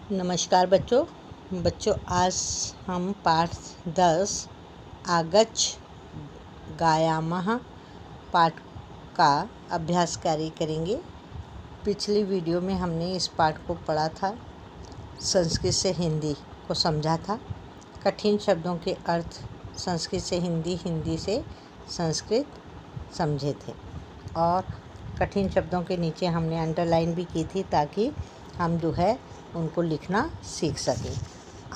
नमस्कार बच्चों आज हम पाठ 10 आगच्छ गायामः पाठ का अभ्यास कार्य करेंगे। पिछली वीडियो में हमने इस पाठ को पढ़ा था, संस्कृत से हिंदी को समझा था, कठिन शब्दों के अर्थ संस्कृत से हिंदी, हिंदी से संस्कृत समझे थे और कठिन शब्दों के नीचे हमने अंडरलाइन भी की थी ताकि हम जो है उनको लिखना सीख सकें।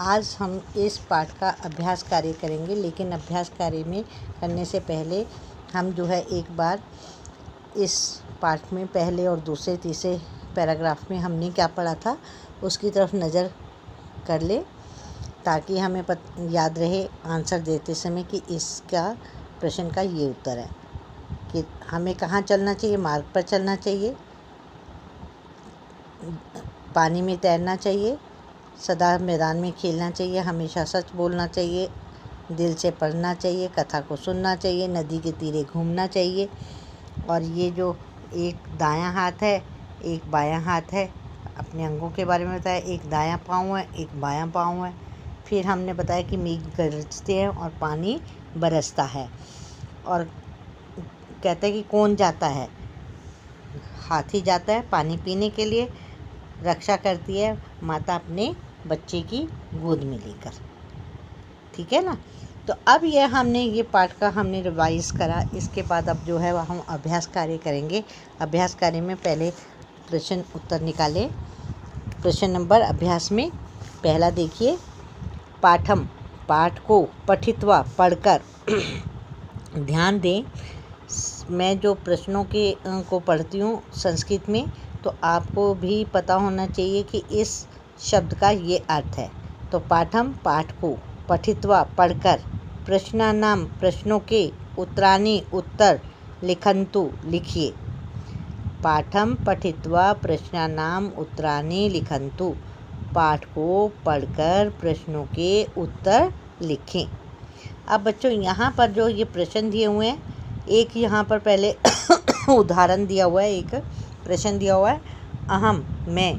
आज हम इस पाठ का अभ्यास कार्य करेंगे, लेकिन अभ्यास कार्य में करने से पहले हम जो है एक बार इस पाठ में पहले और दूसरे तीसरे पैराग्राफ में हमने क्या पढ़ा था उसकी तरफ नज़र कर ले, ताकि हमें याद रहे आंसर देते समय कि इसका प्रश्न का ये उत्तर है कि हमें कहाँ चलना चाहिए। मार्ग पर चलना चाहिए, पानी में तैरना चाहिए, सदा मैदान में खेलना चाहिए, हमेशा सच बोलना चाहिए, दिल से पढ़ना चाहिए, कथा को सुनना चाहिए, नदी के तीरे घूमना चाहिए। और ये जो एक दायां हाथ है एक बायां हाथ है, अपने अंगों के बारे में बताया, एक दायां पाँव है एक बायां पाँव है। फिर हमने बताया कि मेघ गरजते हैं और पानी बरसता है, और कहते हैं कि कौन जाता है, हाथी जाता है पानी पीने के लिए, रक्षा करती है माता अपने बच्चे की गोद में लेकर। ठीक है ना। तो अब ये पाठ का हमने रिवाइज करा। इसके बाद अब जो है वह हम अभ्यास कार्य करेंगे। अभ्यास कार्य में पहले प्रश्न उत्तर निकालें। प्रश्न नंबर अभ्यास में पहला देखिए, पाठम पाठ को पठित्वा पढ़कर ध्यान दें। मैं जो प्रश्नों के को पढ़ती हूँ संस्कृत में, तो आपको भी पता होना चाहिए कि इस शब्द का ये अर्थ है। तो पाठम पाठ को पठित्वा पढ़कर प्रश्नानाम प्रश्नों के उत्तरानि उत्तर लिखन्तु लिखिए। पाठम पठित्वा प्रश्नानाम उत्तरानि लिखन्तु, पाठ को पढ़कर प्रश्नों के उत्तर लिखें। अब बच्चों यहाँ पर जो ये प्रश्न दिए हुए हैं, एक यहाँ पर पहले उदाहरण दिया हुआ है, एक प्रश्न दिया हुआ है, अहम मैं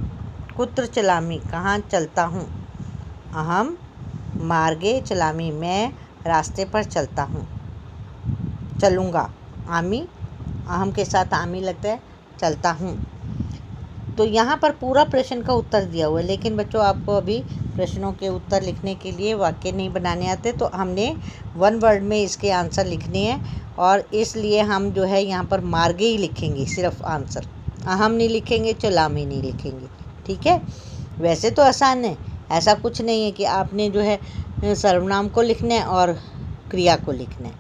कुत्र चलामी कहाँ चलता हूँ। अहम मार्गे चलामी मैं रास्ते पर चलता हूँ, चलूँगा। आमी अहम के साथ आमी लगता है, चलता हूँ। तो यहाँ पर पूरा प्रश्न का उत्तर दिया हुआ है, लेकिन बच्चों आपको अभी प्रश्नों के उत्तर लिखने के लिए वाक्य नहीं बनाने आते, तो हमने वन वर्ड में इसके आंसर लिखने हैं, और इसलिए हम जो है यहाँ पर मार्गे ही लिखेंगे सिर्फ आंसर, अहम नहीं लिखेंगे, चलामी नहीं लिखेंगे। ठीक है। वैसे तो आसान है, ऐसा कुछ नहीं है कि आपने जो है सर्वनाम को लिखना है और क्रिया को लिखना है,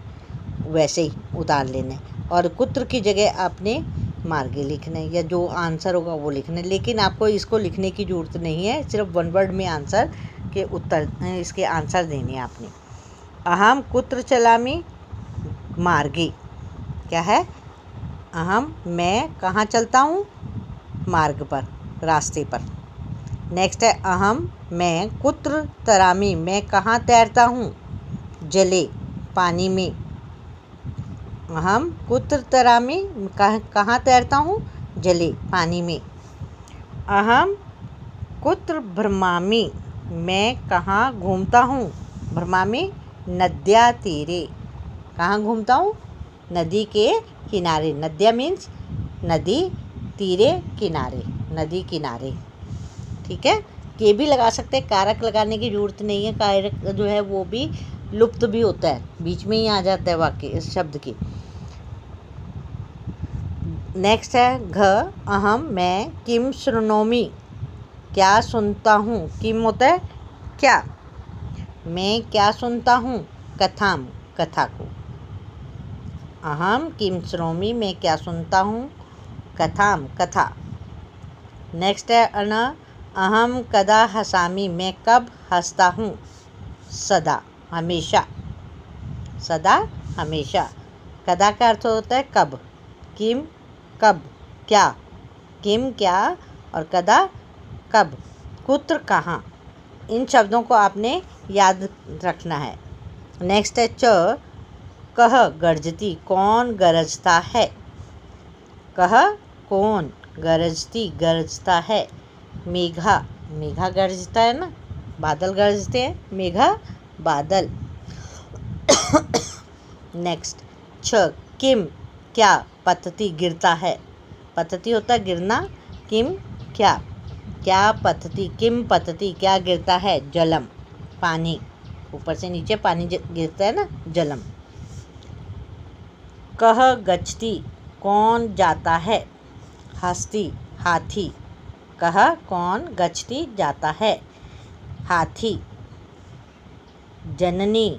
वैसे ही उतार लेना है, और कुत्र की जगह आपने मार्गे लिखना है, या जो आंसर होगा वो लिखना है। लेकिन आपको इसको लिखने की ज़रूरत नहीं है, सिर्फ वन वर्ड में आंसर के उत्तर इसके आंसर देने हैं आपने। अहम कुत्र चलामी मार्गे, क्या है, अहम मैं कहाँ चलता हूँ, मार्ग पर, रास्ते पर। नेक्स्ट है, अहम मैं कुत्र तरामी मैं कहाँ तैरता हूँ, जले पानी में। अहम कुत्र तरामी कहाँ तैरता हूँ, जले पानी में। अहम कुत्र भ्रमामि मैं कहाँ घूमता हूँ, भ्रमामि नद्या तीरे, कहाँ घूमता हूँ, नदी के किनारे। नद्या मीन्स नदी, तीरे किनारे, नदी किनारे। ठीक है। के भी लगा सकते हैं, कारक लगाने की जरूरत नहीं है, कारक जो है वो भी लुप्त भी होता है, बीच में ही आ जाता है वाक्य इस शब्द की। नेक्स्ट है, घ अहम मैं किम शृणोमि क्या सुनता हूँ, किम होता है क्या, मैं क्या सुनता हूँ, कथाम कथा को। अहम किम शृणोमि मैं क्या सुनता हूँ, कथाम कथा। नेक्स्ट है, अन अहम कदा हसामि मैं कब हंसता हूँ, सदा हमेशा, सदा हमेशा। कदा का अर्थ होता है कब, किम कब, क्या, किम क्या, और कदा कब, कुत्र कहाँ। इन शब्दों को आपने याद रखना है। नेक्स्ट है, च कह गरजती कौन गरजता है, कह कौन, गरजती गरजता है, मेघा मेघा गर्जता है ना, बादल गरजते हैं, मेघा बादल। नेक्स्ट छ, किम क्या पतति गिरता है। पतति होता है गिरना, किम क्या, क्या पतति, किम पतति क्या गिरता है, जलम पानी, ऊपर से नीचे पानी गिरता है ना, जलम। कह गच्छति कौन जाता है, हस्ती हाथी, कह कौन गच्छति जाता है, हाथी। जननी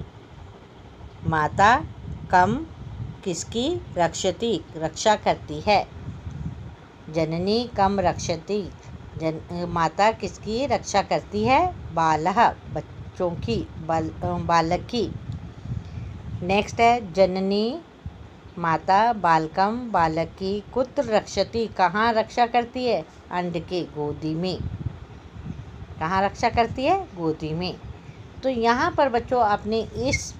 माता कम किसकी रक्षति रक्षा करती है, जननी कम रक्षति माता किसकी रक्षा करती है, बालः बच्चों की, बालक की। नेक्स्ट है जननी माता बालकम बालक की कुत्र रक्षति कहाँ रक्षा करती है, अंड के, गोदी में, कहाँ रक्षा करती है, गोदी में। तो यहाँ पर बच्चों आपने इस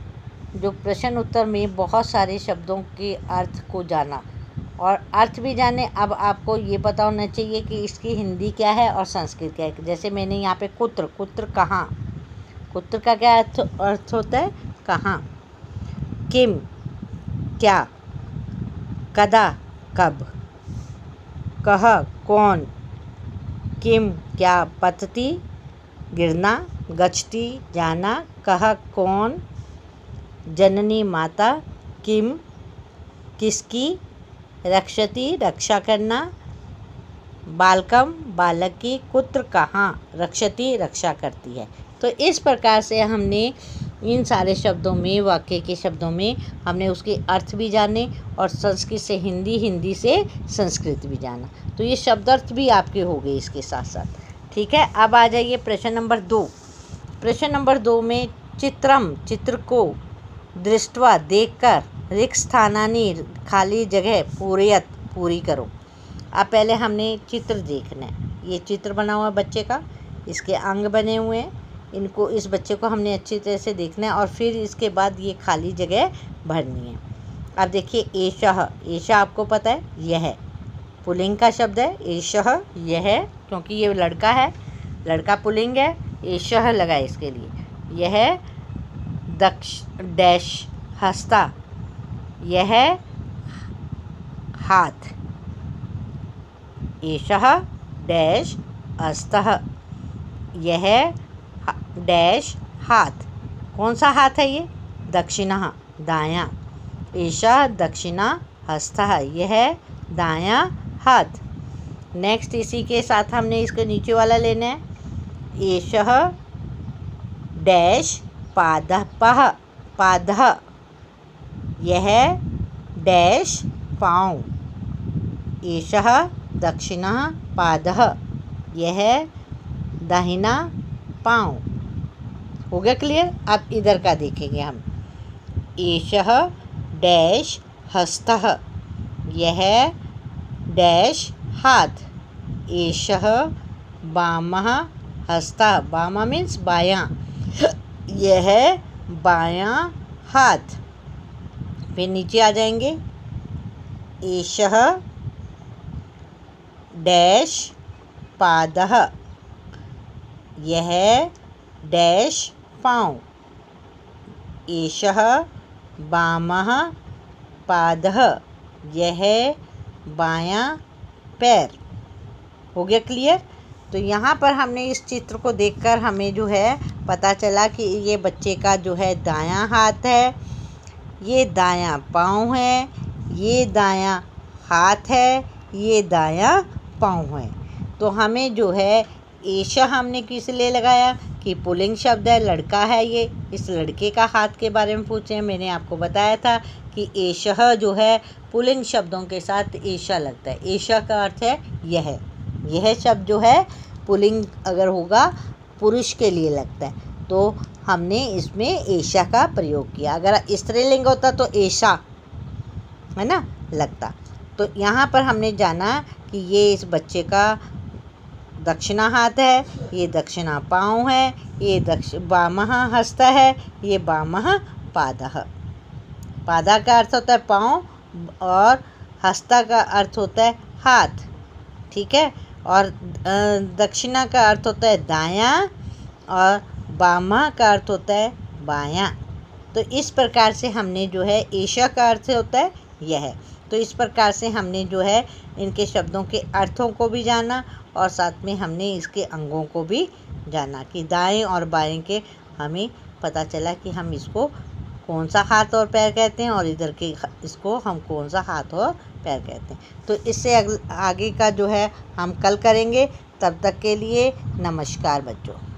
जो प्रश्न उत्तर में बहुत सारे शब्दों के अर्थ को जाना और अर्थ भी जाने। अब आपको ये पता होना चाहिए कि इसकी हिंदी क्या है और संस्कृत क्या है। जैसे मैंने यहाँ पे कुत्र, कुत्र कहाँ, कुत्र का क्या अर्थ होता है, कहाँ। किम क्या, कदा कब, कह कौन, किम क्या पतति गिरना, गच्छति जाना, कह कौन, जननी माता, किम किसकी, रक्षति रक्षा करना, बालकम बालक की, कुत्र कहाँ, रक्षति रक्षा करती है। तो इस प्रकार से हमने इन सारे शब्दों में, वाक्य के शब्दों में हमने उसके अर्थ भी जाने और संस्कृत से हिंदी, हिंदी से संस्कृत भी जाना। तो ये शब्दार्थ भी आपके हो गए इसके साथ साथ। ठीक है, अब आ जाइए प्रश्न नंबर 2। प्रश्न नंबर 2 में चित्रम चित्र को, दृष्टवा देखकर, रिक्त स्थानानि खाली जगह, पूरयत पूरी करो। अब पहले हमने चित्र देखना है। ये चित्र बना हुआ है बच्चे का, इसके अंग बने हुए हैं, इनको, इस बच्चे को हमने अच्छी तरह से देखना है और फिर इसके बाद ये खाली जगह भरनी है। अब देखिए एषः, एषः आपको पता है यह पुल्लिंग का शब्द है, एषः यह, क्योंकि ये लड़का है, लड़का पुल्लिंग है, एषः लगा इसके लिए। यह दक्ष डैश हस्ता, यह हाथ, एषः डैश हस्तः, यह डैश हाथ। कौन सा हाथ है ये, दक्षिणः दायां, एषः दक्षिणा हस्तः, यह दायां हाथ। नेक्स्ट इसी के साथ हमने इसके नीचे वाला लेना है, एषः डैश पादः पादः, यह डैश पाँव, एषः दक्षिणः पादः, यह दाहिना पाँव। हो गया क्लियर। अब इधर का देखेंगे हम, एषः डैश हस्तः, यह डैश हाथ, एषः वामः हस्तः, वामा मीन्स बायां, यह बायां हाथ। फिर नीचे आ जाएंगे, एषः डैश पादः, यह डैश पाँव, एषः वामः पादः, यह बायां पैर। हो गया क्लियर। तो यहाँ पर हमने इस चित्र को देखकर हमें जो है पता चला कि ये बच्चे का जो है दायां हाथ है, ये दायां पाँव है, ये दायां हाथ है, ये दायां पाँव है। तो हमें जो है एषः हमने किस लिए लगाया कि पुल्लिंग शब्द है, लड़का है ये, इस लड़के का हाथ के बारे में पूछे हैं। मैंने आपको बताया था कि एषः जो है पुल्लिंग शब्दों के साथ एषा लगता है। एषा का अर्थ है यह शब्द जो है पुल्लिंग अगर होगा पुरुष के लिए लगता है, तो हमने इसमें एषा का प्रयोग किया। अगर स्त्रीलिंग होता तो एषा है ना लगता। तो यहाँ पर हमने जाना कि ये इस बच्चे का दक्षिणा हाथ है, ये दक्षिणा पाँव है, ये वामः हस्त है, ये वामः पादः। पादा का अर्थ होता है पाँव और हस्ता का अर्थ होता है हाथ। ठीक है, और दक्षिणा का अर्थ होता है दायां और वामा का अर्थ होता है बायां। तो इस प्रकार से हमने जो है एषा का अर्थ होता है यह। तो इस प्रकार से हमने जो है इनके शब्दों के अर्थों को भी जाना और साथ में हमने इसके अंगों को भी जाना कि दाएं और बाएं के हमें पता चला कि हम इसको कौन सा हाथ और पैर कहते हैं और इधर के इसको हम कौन सा हाथ और पैर कहते हैं। तो इससे आगे का जो है हम कल करेंगे। तब तक के लिए नमस्कार बच्चों।